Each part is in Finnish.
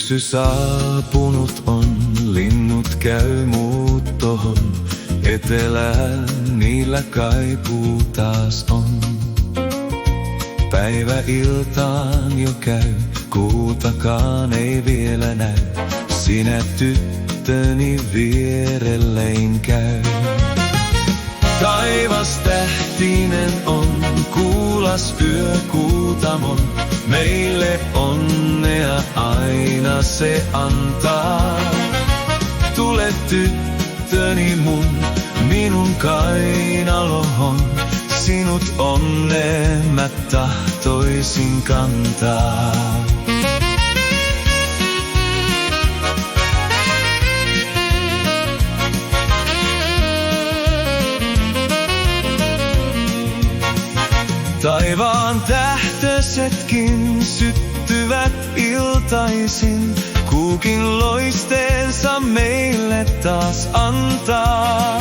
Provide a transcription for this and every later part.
Syksy saapunut on, linnut käy muuttohon. Etelään niillä kaipuu taas on. Päivä iltaan jo käy, kuutakaan ei vielä näy. Sinä tyttöni vierellein käy. Taivas tähtinen on, kuulas yökuutamon. Meille onnea aina se antaa. Tule tyttöni minun kainalohon. Sinut onneen mä tahtoisin kantaa. Taivaan tähtösetkin syttyvät iltaisin. Kuukin loisteensa meille taas antaa.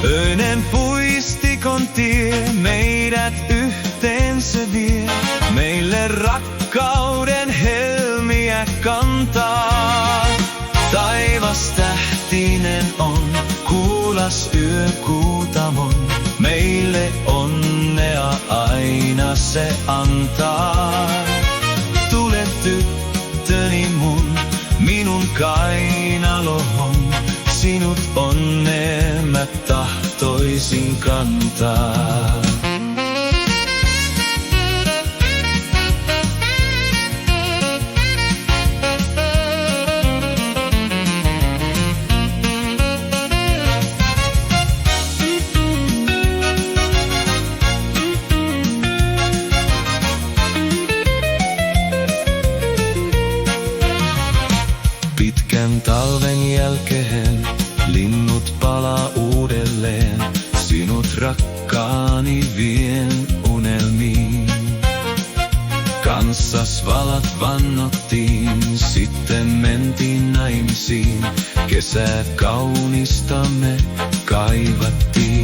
Öinen puistikon tie meidät yhteen se vie. Meille rakkauden helmiä kantaa. Taivas tähtinen on, kuulas yökuutamon. Meille onnea aina se antaa. Tule tyttöni minun kainalohon. Sinut onneen mä tahtoisin kantaa. Pitkän talven jälkeen linnut palaa uudelleen. Sinut rakkaani vien unelmiin. Kanssas valat vannottiin, sitten mentiin naimisiin. Kesää kaunista me kaivattiin.